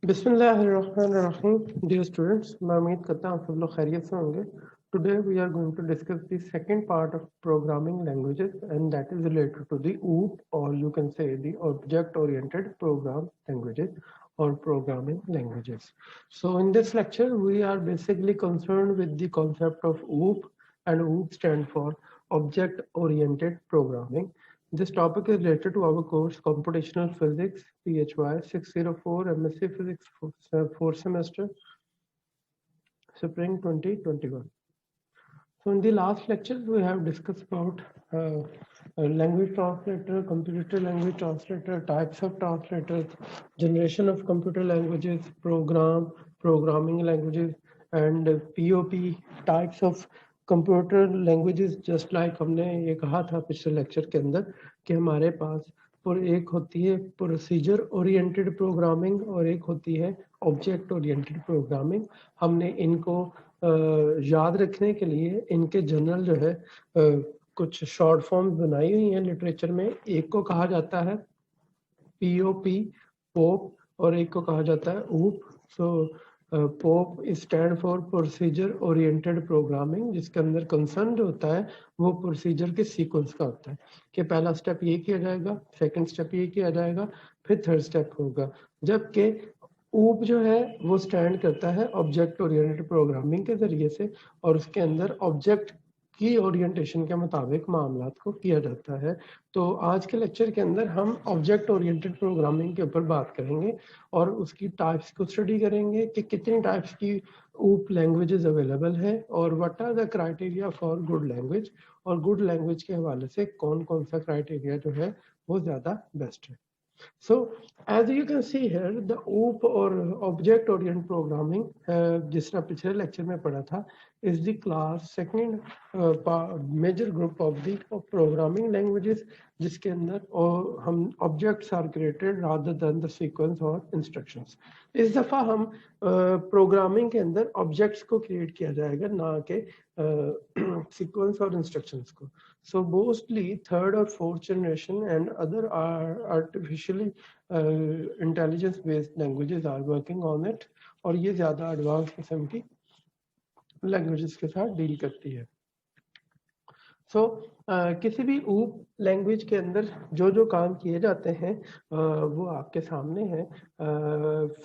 बिस्मिल्लाहिर्रहमानिर्रहीम dear students, मैं उम्मीद करता हूँ आप सब लोग खैरियत से होंगे। Today we are going to discuss the second part of programming languages and that is related to the OOP और you can say the object oriented program languages or programming languages. So in this lecture we are basically concerned with the concept of OOP, and OOP stand for object oriented programming. This topic is related to our course Computational Physics PHY 604 MSc Physics 4th semester Spring 2021. So in the last lecture we have discussed about language translator, computer language translator, types of translators, generation of computer languages, programming languages, and POP types of computer languages. Just like हमने ये कहा था पिछले lecture के अंदर कि हमारे पास एक होती है प्रोसीजर ओरिएंटेड प्रोग्रामिंग और एक होती है ऑब्जेक्ट ओरिएंटेड प्रोग्रामिंग। हमने इनको याद रखने के लिए इनके जनरल जो है कुछ शॉर्ट फॉर्म्स बनाई हुई हैं लिटरेचर में। एक को कहा जाता है POP पोप और एक को कहा जाता है OOP। So pope stand for procedure oriented programming, जिसके अंदर कंसर्न जो होता है वो प्रोसीजर के सीक्वेंस का होता है कि पहला स्टेप ये किया जाएगा, सेकंड स्टेप ये किया जाएगा, फिर थर्ड स्टेप होगा। जबकि OOP जो है वो स्टैंड करता है ऑब्जेक्ट ओरिएंटेड प्रोग्रामिंग के जरिए से, और उसके अंदर ऑब्जेक्ट की ओरिएंटेशन के मुताबिक मामलात को किया जाता है। तो आज के लेक्चर के अंदर हम ऑब्जेक्ट ओरिएंटेड प्रोग्रामिंग के ऊपर बात करेंगे और उसकी टाइप्स को स्टडी करेंगे कि कितनी टाइप्स की OOP लैंग्वेजेस अवेलेबल है और what are the criteria for good language, और गुड लैंग्वेज के हवाले से कौन कौन सा क्राइटेरिया जो है वो ज़्यादा बेस्ट है। So as you can see here, the OOP or object oriented programming, जिस तरह पिछले लेक्चर में पढ़ा था, is the class second major group of the programming languages, जिसके अंदर हम objects are created rather than the sequence or instructions। इस दफा हम प्रोग्रामिंग के अंदर ऑब्जेक्ट्स को क्रिएट किया जाएगा, ना कि सीक्वेंस और इंस्ट्रक्शंस को। So mostly third or fourth generation and other are artificially intelligence based languages are working on it, और ये ज़्यादा एडवांस किस्म की लैंग्वेजेस के साथ डील करती है। किसी भी OOP लैंग्वेज के अंदर जो जो काम किए जाते हैं वो आपके सामने है।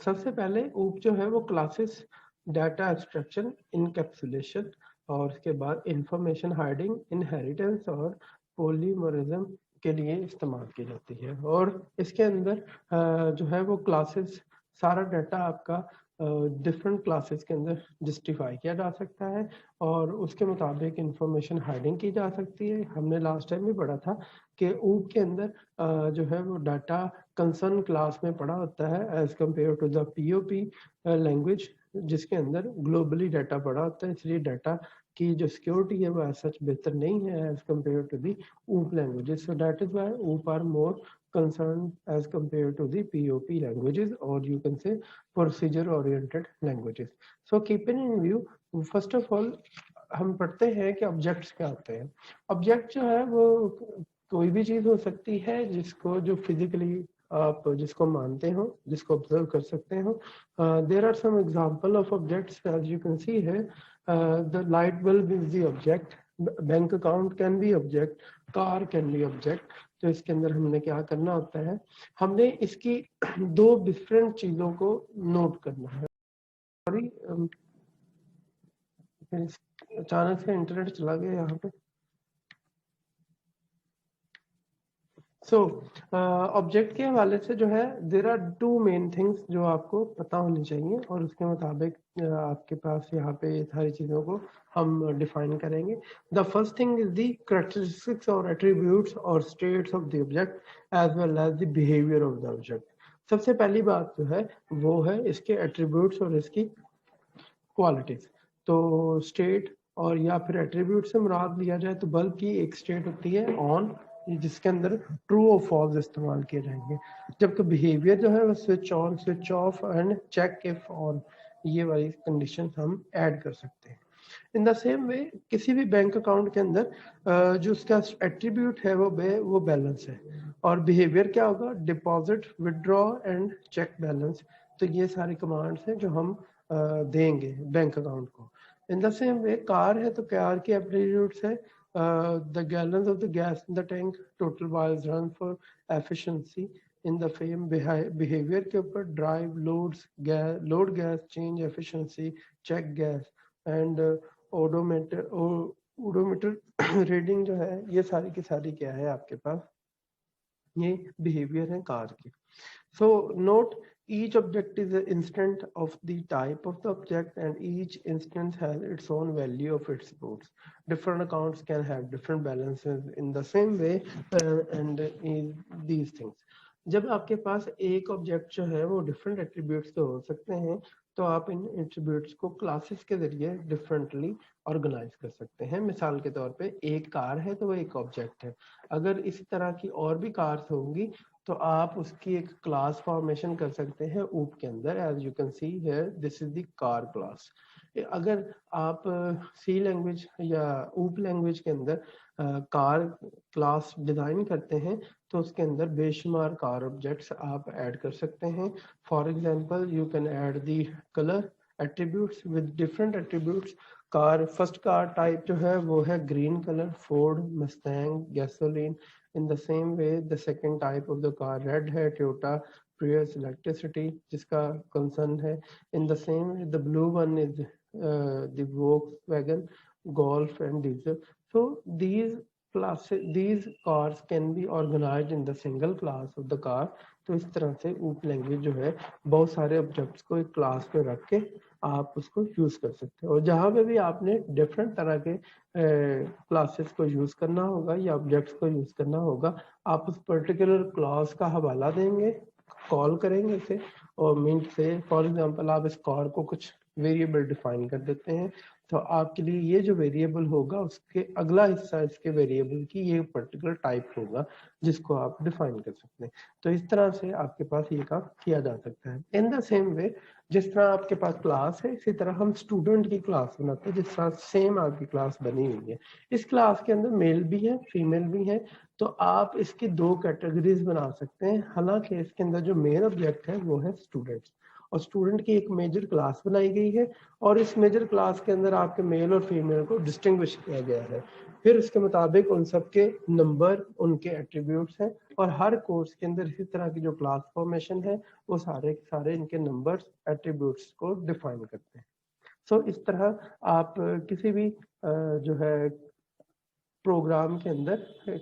सबसे पहले OOP जो है वो क्लासेस, डाटा एब्स्ट्रैक्शन, इनकैप्सुलेशन, और उसके बाद इंफॉर्मेशन हाइडिंग, इनहेरिटेंस और पॉलीमोरिज्म के लिए इस्तेमाल की जाती है। और इसके अंदर जो है वो क्लासेस, सारा डाटा आपका डिफरेंट क्लासेस के अंदर जस्टिफाई किया जा सकता है और उसके मुताबिक इंफॉर्मेशन हाइडिंग की जा सकती है। हमने लास्ट टाइम भी पढ़ा था कि OOP के अंदर जो है वो डाटा कंसर्न क्लास में पड़ा होता है as compare to the POP language, जिसके अंदर ग्लोबली डाटा पड़ा होता है, इसलिए डाटा की जो सिक्योरिटी है वो सच बेहतर नहीं है as compare to the OOP languages. So that is why OOP are more concerned as compared to the POP languages, or you can say procedure oriented languages. So keeping in view, first of all हम पढ़ते हैं कि objects क्या होते हैं। Object जो है वो कोई भी चीज हो सकती है जिसको जो फिजिकली आप जिसको मानते हो, जिसको ऑब्जर्व कर सकते हो। There are some example of objects as you can see है। The light bulb is the object, bank account can be object, car can be object. तो इसके अंदर हमने क्या करना होता है, हमने इसकी दो डिफरेंट चीजों को नोट करना है। सॉरी, अचानक से इंटरनेट चला गया यहाँ पे। ऑब्जेक्ट के हवाले से जो है there are two main things जो आपको पता होनी चाहिए, और उसके मुताबिक आपके पास यहाँ पे सारी चीज़ों को हम डिफाइन करेंगे। The first thing is the characteristics और एट्रीब्यूट्स और states of the object as well as the behaviour of the object. सबसे पहली बात जो है वो है इसके एट्रीब्यूट्स और इसकी क्वालिटीज। तो स्टेट और या फिर एट्रीब्यूट से मुराद लिया जाए तो बल्ब की एक स्टेट होती है ऑन, जिसके अंदर ट्रू और फॉल्स इस्तेमाल किए जाएंगे, जबकि बिहेवियर जो है वो switch on, switch off and check if on, ये वाली कंडीशन हम ऐड कर सकते हैं। इन द सेम वे किसी भी बैंक अकाउंट के अंदर जो उसका एट्रीब्यूट है वो बैलेंस है, और बिहेवियर क्या होगा, deposit, withdraw and check balance. तो ये सारी कमांड्स हैं जो हम देंगे बैंक अकाउंट को। In the same way car है तो कार की एप्टीट्यूड्स है the gallons of the gas in the tank, total miles run for efficiency. In the same behaviour के ऊपर drive, loads, load gas, change efficiency, check gas and odometer. Odometer reading जो है ये सारी की सारी क्या है आपके पास, ये बिहेवियर है कार की। So note each object is an instant of the type of the object and each instance has its own value of its roots. Different accounts can have different balances in the same way and in these things. जब आपके पास एक object जो है वो different attributes के हो सकते हैं तो आप इन एट्रीब्यूट्स को क्लासेस के जरिए डिफरेंटली ऑर्गेनाइज कर सकते हैं। मिसाल के तौर पे एक कार है तो वो एक ऑब्जेक्ट है, अगर इसी तरह की और भी कार्स होंगी तो आप उसकी एक क्लास फॉर्मेशन कर सकते हैं ऊप के अंदर। As you can see here this is the car class. अगर आप सी लैंग्वेज या ऊप लैंग्वेज के अंदर कार क्लास डिजाइन करते हैं तो उसके अंदर बेशुमार कार ऑब्जेक्ट्स आप ऐड कर सकते हैं। For example you can add the colour attributes with different attributes. Car first car type जो है वो है green colour, Ford, Mustang, gasoline. In the same way, the second type of the car red है Toyota Prius electricity जिसका concern है। In the same way, the blue one is the Volkswagen Golf and diesel. So these cars can be organized in the single class of the car. तो इस तरह से ऊप language जो है बहुत सारे ऑब्जेक्ट्स को एक क्लास पे रख के आप उसको यूज कर सकते हैं। और जहां पे भी आपने डिफरेंट तरह के क्लासेस को यूज करना होगा या ऑब्जेक्ट्स को यूज करना होगा, आप उस पर्टिकुलर क्लास का हवाला देंगे, कॉल करेंगे इसे और मीन से फॉर एग्जांपल आप इस कार को कुछ वेरिएबल डिफाइन कर देते हैं तो आपके लिए ये जो वेरिएबल होगा उसके अगला हिस्सा इसके वेरिएबल की ये पर्टिकुलर टाइप होगा जिसको आप डिफाइन कर सकते हैं। तो इस तरह से आपके पास ये काम किया जा सकता है। इन द सेम वे जिस तरह आपके पास क्लास है इसी तरह हम स्टूडेंट की क्लास बनाते हैं जिस तरह सेम आपकी क्लास बनी हुई है। इस क्लास के अंदर मेल भी है फीमेल भी है तो आप इसकी दो कैटेगरीज बना सकते हैं। हालांकि इसके अंदर जो मेन ऑब्जेक्ट है वो है स्टूडेंट्स और स्टूडेंट की एक मेजर क्लास बनाई गई है और इस मेजर क्लास के अंदर आपके मेल और फीमेल को डिस्टिंग्विश किया गया है। फिर उसके मुताबिक उन सबके नंबर उनके एट्रीब्यूट्स हैं और हर कोर्स के अंदर इसी तरह की जो क्लास फॉर्मेशन है वो सारे सारे इनके नंबर्स एट्रीब्यूट्स को डिफाइन करते हैं। सो इस तरह आप किसी भी जो है प्रोग्राम के अंदर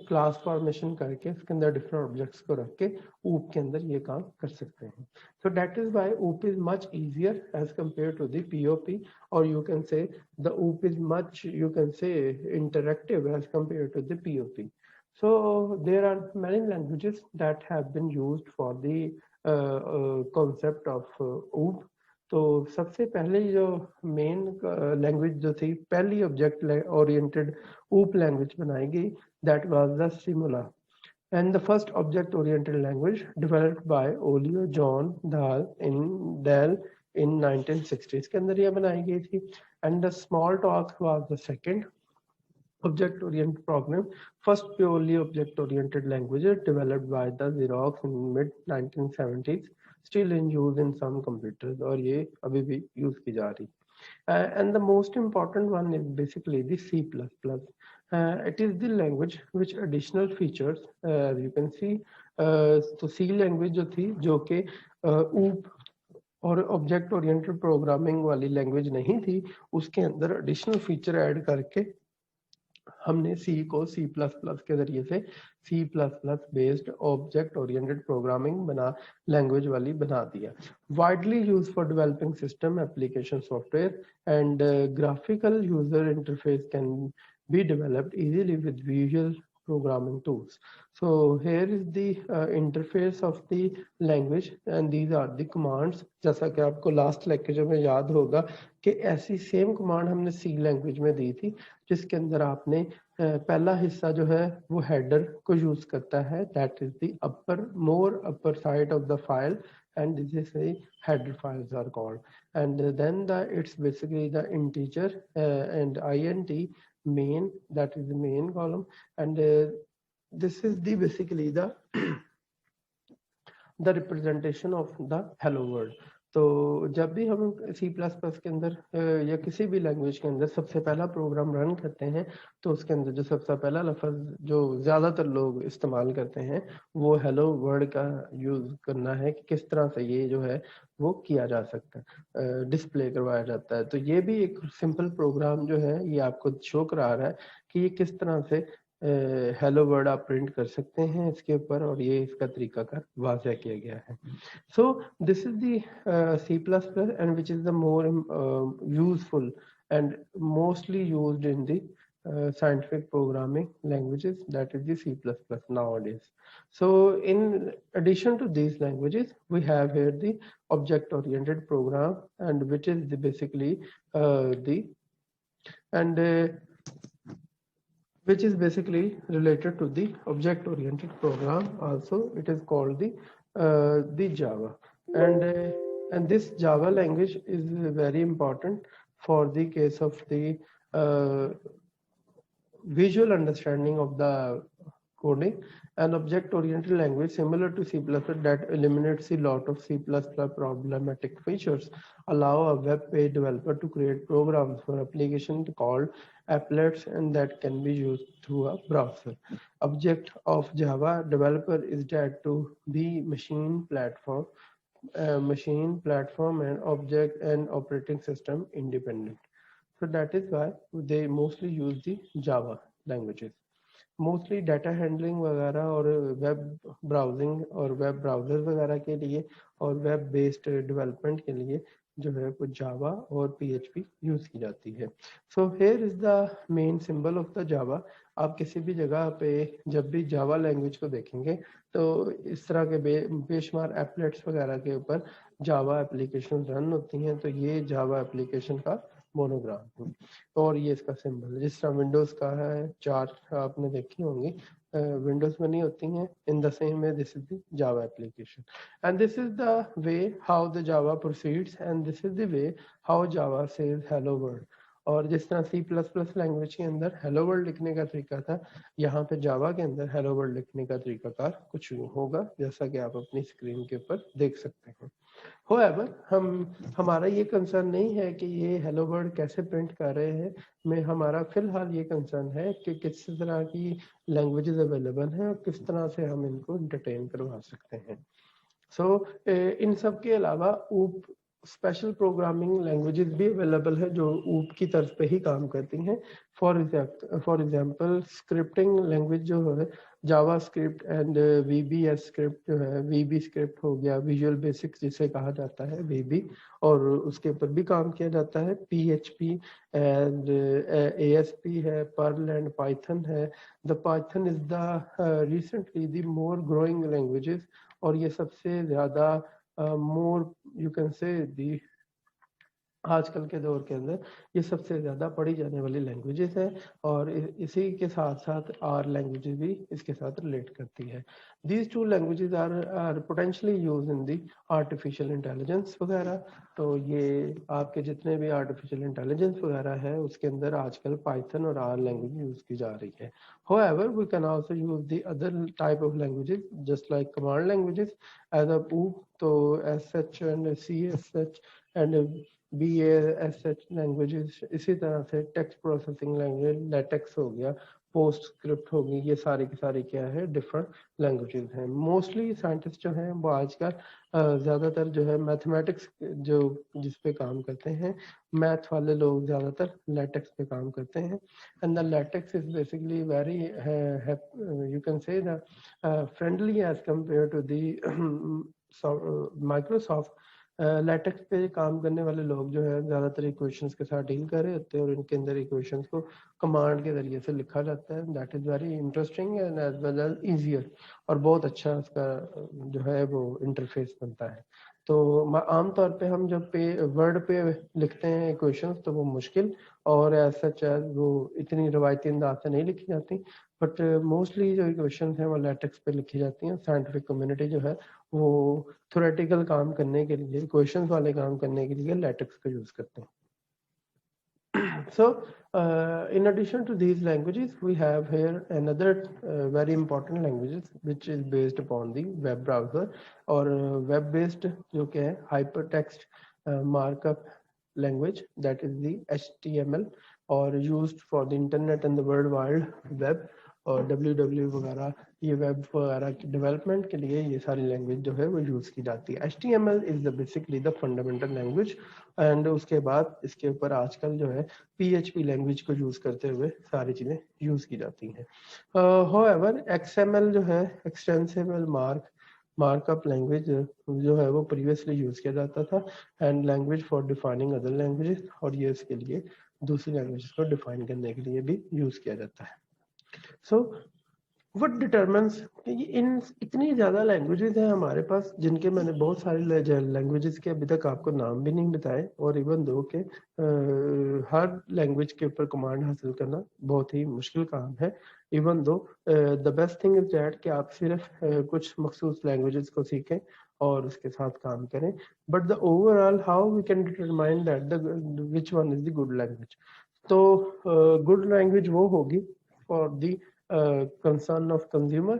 क्लास फॉर्मेशन करके उसके अंदर डिफरेंट ऑब्जेक्ट्स को रख के ऊप के अंदर ये काम कर सकते हैं। So that is why OOP is much easier as compare to the POP और you can say the OOP is much you can say interactive as compare to the POP. So there are many languages that have been used for the concept of OOP. तो सबसे पहले जो main language जो थी पहली object oriented OOP language बनाई गई that was the Simula and the first object oriented language developed by Olio John Dell in 1960s के अंदर ये बनाई गई थी and the Smalltalk was the second object oriented program, first purely object oriented language developed by the Xerox in mid 1970s, still in use in some computers और ये अभी भी use की जा रही। And the most important one is basically the C++. It is the language which additional features you can see तो C language जो थी जो कि OOP और ऑब्जेक्ट ओरिएंटेड प्रोग्रामिंग वाली लैंग्वेज नहीं थी उसके अंदर एडिशनल फीचर ऐड करके हमने सी को सी प्लस प्लस के जरिए से C plus plus based object oriented programming बना लैंग्वेज वाली बना दिया। Widely use for developing system application software and graphical user interface can be developed easily with visual programming tools. So here is the interface of the language and these are the commands. जैसा कि आपको last lecture में याद होगा कि ऐसी same command हमने सी language में दी थी जिसके अंदर आपने पहला हिस्सा जो है वो हेडर को यूज करता है that is the upper side of the file and this is the header files are called and then it's basically the integer and int main, that is the main column and this is the basically the the representation of the hello world. तो जब भी हम C++ के अंदर या किसी भी language के अंदर सबसे पहला प्रोग्राम रन करते हैं, तो उसके अंदर जो सबसे पहला लफ्ज़ जो ज़्यादातर लोग इस्तेमाल करते हैं वो हेलो वर्ड का यूज़ करना है कि किस तरह से ये जो है वो किया जा सकता है, डिस्प्ले करवाया जाता है। तो ये भी एक सिंपल प्रोग्राम जो है ये आपको शो करा रहा है कि ये किस तरह से हेलो वर्ड आप प्रिंट कर सकते हैं इसके ऊपर, और ये इसका तरीकाकार वाज़ह किया गया है। So this is the C++ and which is the more useful and mostly used in the scientific programming languages, that is the C++ nowadays. So in addition to these languages, we have here the object-oriented program, and which is the basically which is basically related to the object-oriented program. Also, it is called the Java, and this Java language is very important for the case of the visual understanding of the coding. An object-oriented language similar to C++ that eliminates a lot of C++ problematic features allow a web page developer to create programs for application called applets, and that can be used through a browser. Object of Java developer is that to be machine platform and object and operating system independent. So that is why they mostly use the Java languages. Mostly data handling वगैरह और web browsing और web browser वगैरह के लिए और web based development के लिए जो है वो जावा और PHP यूज की जाती है। So here is the main symbol of the Java. आप किसी भी जगह पे जब भी जावा लैंग्वेज को देखेंगे तो इस तरह के बेशुमार एप्लेट्स वगैरह के ऊपर जावा एप्लीकेशन रन होती हैं, तो ये जावा एप्लीकेशन का मोनोग्राम है और ये इसका सिंबल है। जिस तरह विंडोज का है चार आपने देखी होंगी, विंडोज में नहीं होती हैं, इन the same way this is the Java application and this is the way how the Java proceeds and this is the way how Java says hello world. और जिस तरह C++ लैंग्वेज के अंदर हेलो वर्ल्ड लिखने का तरीका था, यहाँ पे जावा के अंदर हेलो वर्ल्ड लिखने का तरीकाकार कुछ यूं होगा जैसा कि आप अपनी स्क्रीन के ऊपर देख सकते हैं। However, हमारा ये कंसर्न नहीं है कि ये हेलो वर्ल्ड कैसे प्रिंट कर रहे हैं, में हमारा फिलहाल ये कंसर्न है कि किस तरह की लैंग्वेजेस अवेलेबल हैं और किस तरह से हम इनको इंटरटेन करवा सकते हैं। सो इन सब के अलावा ऊप स्पेशल प्रोग्रामिंग लैंग्वेजेस भी अवेलेबल है जो ऊप की तर्ज पे ही काम करती हैं। फॉर एग्जांपल स्क्रिप्टिंग लैंग्वेज जो है जावा स्क्रिप्ट एंड VBS स्क्रिप्ट जो है, VB स्क्रिप्ट हो गया, विजुअल बेसिक्स जिसे कहा जाता है VB, और उसके ऊपर भी काम किया जाता है। PHP एंड ASP है, पर्ल एंड पाइथन है। The Python is the recently the more growing languages, और ये सबसे ज्यादा मोर यू कैन से दी आजकल के दौर के अंदर ये सबसे ज़्यादा पढ़ी जाने वाली लैंग्वेजेस है, और इसी के साथ साथ आर लैंग्वेजेस भी इसके साथ रिलेट करती है। These two languages are potentially use in the artificial intelligence वगैरह। तो ये आपके जितने भी आर्टिफिशियल इंटेलिजेंस वगैरह है उसके अंदर आजकल पाइथन और आर लैंग्वेज यूज की जा रही है। However, we can also use the other type of languages just like command languages as a OOP, तो SH and CSH and BASH languages, इसी तरह से टेक्स्ट प्रोसेसिंग लैंग्वेज लेटेक्स हो गया, पोस्ट स्क्रिप्ट होगी, ये सारी की सारी क्या है डिफरेंट लैंग्वेजेस हैं। मोस्टली साइंटिस्ट जो हैं वो आजकल ज़्यादातर जो है मैथमेटिक्स जो जिस पे काम करते हैं, मैथ वाले लोग ज़्यादातर लेटेक्स पे काम करते हैं। And the LaTeX is basically very you can say the friendly as compare to the Microsoft. LaTeX पे काम करने वाले लोग जो है ज़्यादातर इक्वेशंस के साथ डील कर रहे होते हैं और इनके अंदर इक्वेशंस को कमांड के जरिए से लिखा जाता है। That is very interesting and as well as easier, और बहुत अच्छा उसका जो है वो इंटरफेस बनता है। तो आमतौर पे हम जब वर्ड पे लिखते हैं इक्वेशंस तो वो मुश्किल और एज सच एज वो इतनी रवायती अंदाज से नहीं लिखी जाती, बट मोस्टली जो इक्वेशन है वो लेटेक्स पे लिखी जाती हैं। साइंटिफिक कम्युनिटी जो है वो थ्योरेटिकल काम करने के लिए, इक्वेशंस वाले काम करने के लिए लेटेक्स का यूज करते हैं। So in addition to these languages, we have here another very important languages which is based upon the web browser or web based जो कि है hypertext markup language, that is the HTML, or used for the internet and the world wide web और www वगैरह, ये web वगैरह की development के लिए ये सारी लैंग्वेज जो है वो यूज़ की जाती है। HTML is the basically the fundamental language and उसके बाद इसके ऊपर आजकल जो है PHP लैंग्वेज को यूज़ करते हुए सारी चीज़ें यूज़ की जाती हैं। हाउएवर XML जो है एक्सटेंसिबल मार्कअप लैंग्वेज जो है वो प्रीवियसली यूज़ किया जाता था and language for defining other languages, और ये इसके लिए दूसरी लैंग्वेज को डिफाइन करने के लिए भी यूज़ किया जाता है। सो व्हाट डिटरमिन्स, इन इतनी ज़्यादा लैंग्वेजेस हैं हमारे पास जिनके मैंने बहुत सारी लैंग्वेजेस के अभी तक आपको नाम भी नहीं बताए, और इवन दो के हर लैंग्वेज के ऊपर कमांड हासिल करना बहुत ही मुश्किल काम है। Even though the best thing is that कि आप सिर्फ कुछ मखसूस लैंग्वेजेस को सीखें और उसके साथ काम करें, but the overall how we can determine that the which one is the good language. तो गुड लैंग्वेज वो होगी for the concern of consumer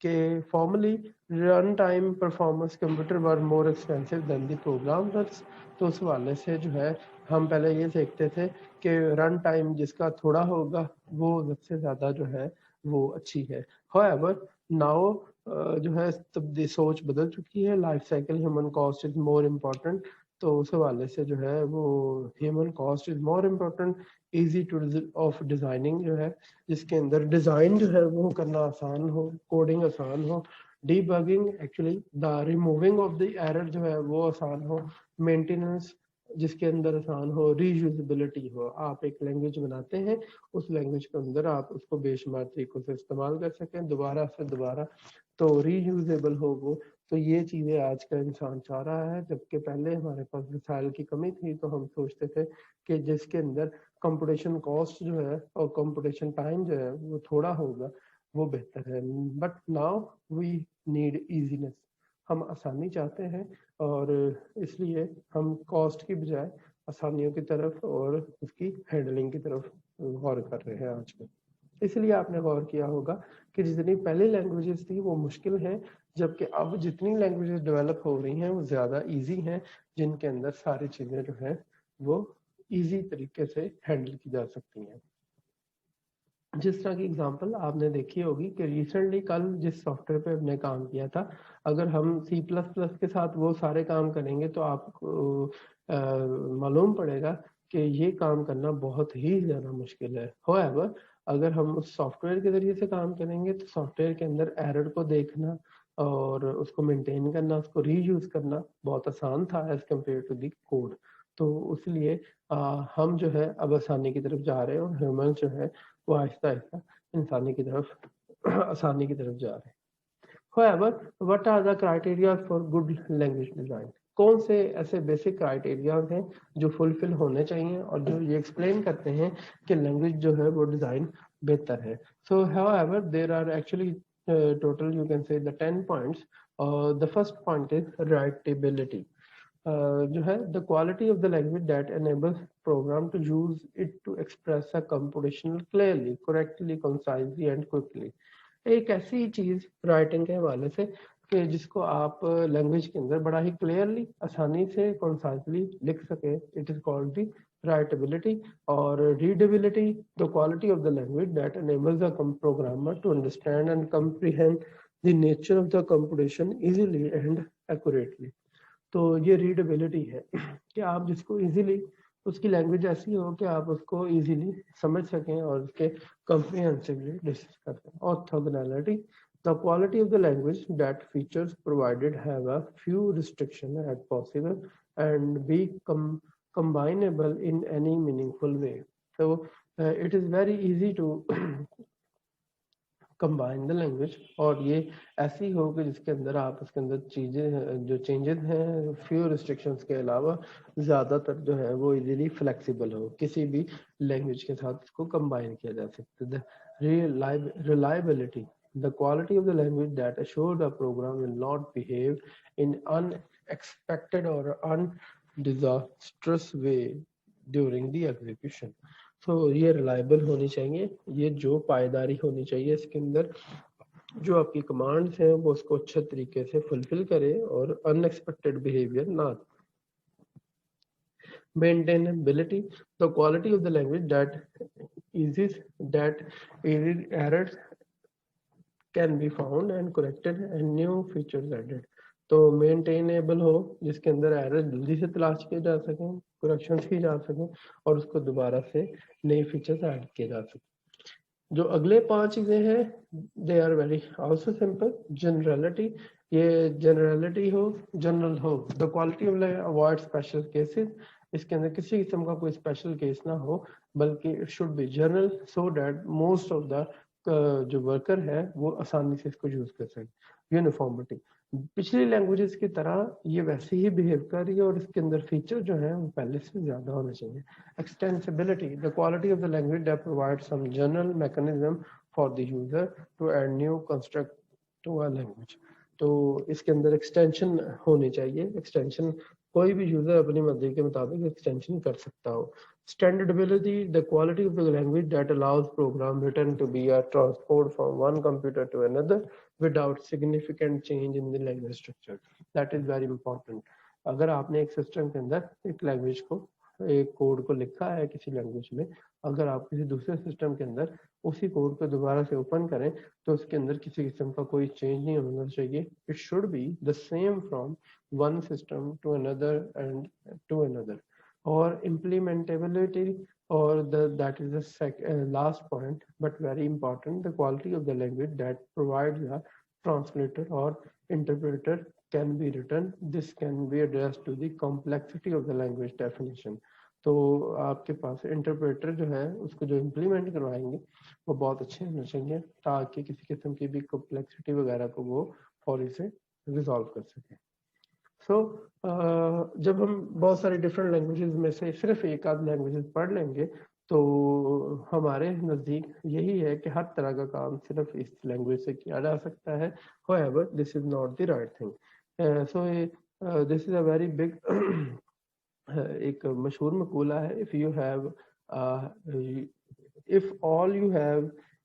के formally runtime performance computer were more expensive than the programmers। तो उस वाले से जो है हम पहले ये देखते थे कि रन टाइम जिसका थोड़ा होगा वो सबसे ज़्यादा जो है वो अच्छी है। However now जो है तब सोच बदल चुकी है, life cycle human cost is more important, तो उस हवाले से जो है वो human cost is more important, easy two of designing जो है जिसके अंदर डिजाइन जो है वो करना आसान हो, कोडिंग आसान हो, debugging actually the removing of the error जो है वो आसान हो, मेंटेनेंस जिसके अंदर आसान हो, रीयूजेबिलिटी हो। आप एक लैंग्वेज बनाते हैं, उस लैंग्वेज के अंदर आप उसको बेशुमार तरीकों से इस्तेमाल कर सकें, दोबारा से दोबारा, तो रीयूजेबल हो वो। तो ये चीज़ें आज का इंसान चाह रहा है, जबकि पहले हमारे पास वसाइल की कमी थी तो हम सोचते थे कि जिसके अंदर कंप्यूटेशन कॉस्ट जो है और कंप्यूटेशन टाइम जो है वो थोड़ा होगा वो बेहतर है। But now we need easiness, हम आसानी चाहते हैं और इसलिए हम कॉस्ट की बजाय आसानियों की तरफ और उसकी हैंडलिंग की तरफ गौर कर रहे हैं आजकल। इसलिए आपने गौर किया होगा कि जितनी पहले लैंग्वेजेस थी वो मुश्किल हैं, जबकि अब जितनी लैंग्वेजेस डेवलप हो रही हैं वो ज़्यादा इजी हैं, जिनके अंदर सारी चीज़ें जो हैं वो इजी तरीके से हैंडल की जा सकती हैं। जिस तरह की एग्जांपल आपने देखी होगी कि रिसेंटली कल जिस सॉफ्टवेयर पे हमने काम किया था, अगर हम C++ के साथ वो सारे काम करेंगे तो आपको मालूम पड़ेगा कि ये काम करना बहुत ही ज़्यादा मुश्किल है। होएवर अगर हम उस सॉफ्टवेयर के ज़रिए से काम करेंगे तो सॉफ्टवेयर के अंदर एरर को देखना और उसको मेंटेन करना, उसको रीयूज़ करना बहुत आसान था as compare to the code. तो इसलिए हम जो है अब आसानी की तरफ जा रहे हैं और ह्यूमन जो है वो आहिस्ता आहिस्ता इंसानी की तरफ आसानी की तरफ जा रहे हैं। However, what are the criteria for good language design? कौन से ऐसे बेसिक क्राइटेरिया हैं जो फुलफिल होने चाहिए और जो ये एक्सप्लेन करते हैं कि लैंग्वेज जो है वो डिजाइन बेहतर है। सो however there are actually total you can say the 10 points. The first point is writability. जो है the quality of the language that enables program to use it to express a computation clearly, correctly, concisely and quickly. एक ऐसी चीज writing के हवाले से कि जिसको आप लैंग्वेज के अंदर बड़ा ही क्लियरली, आसानी से, कंसाइजली लिख सके, इट इज कॉल्ड दी राइटेबिलिटी। और readability, the quality of the language that enables the programmer to understand and comprehend the nature of the computation easily and accurately. तो ये रीडेबिलिटी है कि आप जिसको इजीली, उसकी लैंग्वेज ऐसी हो कि आप उसको इजीली समझ सकें और उसके comprehensively डिस्कस कर सकें। Orthogonality, the quality of the language that features provided have a few restriction at possible and be combinable in any meaningful way. So it is very easy to combine the language, और ये ऐसी हो कि जिसके अंदर आप उसके अंदर चीज़ें जो चेंजेस हैं फ्यू रिस्ट्रिक्शंस के अलावा ज़्यादातर जो है वो इजीली फ्लेक्सिबल हो, किसी भी लैंग्वेज के साथ इसको कंबाइन किया जा सकता है। Reliability, the quality of the language that assure the program will not behave in unexpected और undisastrous way during the execution. So ये रिलायबल होनी चाहिए, ये जो पायदारी होनी चाहिए इसके अंदर, जो आपकी कमांड्स हैं वो उसको अच्छे तरीके से फुलफिल करे और अनएक्सपेक्टेड बिहेवियर ना। Maintainability, the quality of the language that easy errors can be found and corrected and new features added. तो मेंटेनेबल हो, जिसके अंदर एरर जल्दी से तलाश किए जा सकें, करेक्शंस की जा सकें और उसको दोबारा से नए फीचर्स ऐड किए जा सकें। जो अगले 5 चीजें हैं they are very also simple. Generality, ये जनरलिटी हो, जनरल हो। The quality of avoid special cases, इसके अंदर किसी किस्म का कोई स्पेशल केस ना हो, बल्कि it should B general so that most of the जो वर्कर है वो आसानी से इसको यूज कर सके। यूनिफॉर्मिटी, पिछली लैंग्वेजेस की तरह ये वैसे ही बिहेव कर रही है और इसके अंदर फीचर जो है वो पहले से ज्यादा होने चाहिए। Extensibility, the quality of the language that provides some general mechanism for the user to add new construct to a language. तो इसके अंदर एक्सटेंशन होनी चाहिए। एक्सटेंशन कोई भी यूजर अपनी मर्जी के मुताबिक एक्सटेंशन कर सकता हो। Standardability, the quality of the language that allows program written to be transport from one computer to another without significant change in the language structure. That is very important. अगर आपने एक सिस्टम के अंदर एक language को, एक code को लिखा है किसी लैंग्वेज में, अगर आप किसी दूसरे सिस्टम के अंदर उसी कोड को दोबारा से ओपन करें तो उसके अंदर किसी किस्म का कोई चेंज नहीं होना चाहिए। It should be the same from one system to another and to another. और इम्प्लीमेंटेबिलिटी, और that is the last point but very important, the quality of the language that provides a translator or interpreter can be written. This can be addressed to the complexity of the language definition. तो आपके पास interpreter जो है उसको जो implement करवाएंगे वो बहुत अच्छे होने चाहिए ताकि किसी किस्म की भी कॉम्प्लेक्सिटी वगैरह को वो फौरी से रिजॉल्व कर सके। जब हम बहुत सारी डिफरेंट लैंग्वेजेस में से सिर्फ एक आध लैंग्वेजेस पढ़ लेंगे तो हमारे नज़दीक यही है कि हर तरह का काम सिर्फ इस लैंग्वेज से किया जा सकता है। However, this is not the right thing. This is a very big एक मशहूर मकूला है, if all you have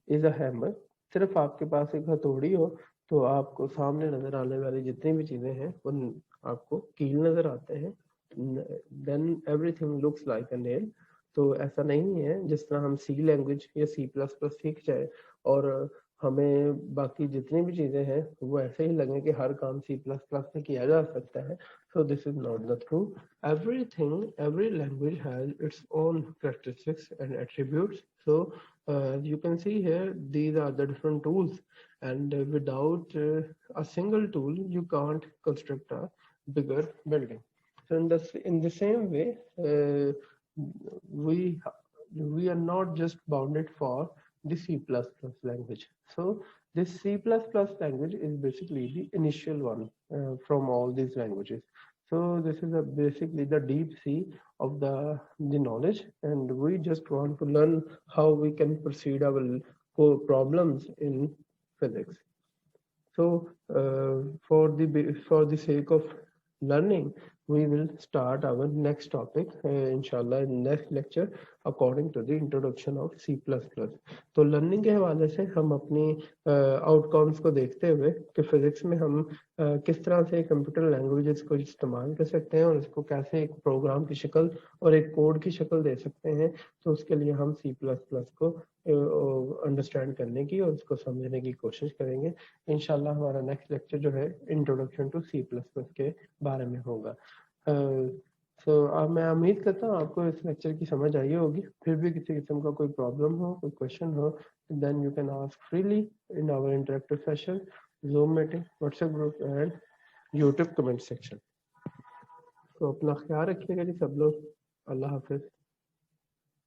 is a hammer, सिर्फ आपके पास एक हथौड़ी हो तो आपको सामने नजर आने वाली जितनी भी चीजें हैं वो आपको कील नजर आते हैं। then everything looks like a nail. तो ऐसा नहीं है जिस तरह हम सी लैंग्वेज या C++ सीख जाए और हमें बाकी जितनी भी चीजें हैं वो ऐसे ही लगे कि हर काम C++ में किया जा सकता है। So this is not the true. Every language has its own characteristics and attributes. So you can see here, these are the different tools, and without a single tool, you can't construct a bigger building. So in the same way, we are not just bounded for the C++ language. So this C++ language is basically the initial one from all these languages. So this is basically the deep sea of the knowledge, and we just want to learn how we can proceed our problems in physics. So for the sake of learning, we will start our next topic inshallah in next lecture according to the introduction of C++. तो learning के हवाले से हम अपनी outcomes को देखते हुए कि फिजिक्स में हम किस तरह से कंप्यूटर लैंग्वेजेस को इस्तेमाल कर सकते हैं और इसको कैसे एक प्रोग्राम की शक्ल और एक कोड की शक्ल दे सकते हैं, तो उसके लिए हम C++ को अंडरस्टैंड करने की और उसको समझने की कोशिश करेंगे। इंशाल्लाह हमारा नेक्स्ट लेक्चर जो है इंट्रोडक्शन टू C++ के बारे में होगा। अब मैं उम्मीद करता हूँ आपको इस लेक्चर की समझ आई होगी। फिर भी किसी किस्म का कोई प्रॉब्लम हो, कोई क्वेश्चन हो, then you can ask freely in our interactive session, Zoom meeting, WhatsApp group and YouTube comment section. तो अपना ख्याल रखिएगा जी सब लोग। अल्लाह हाफिज।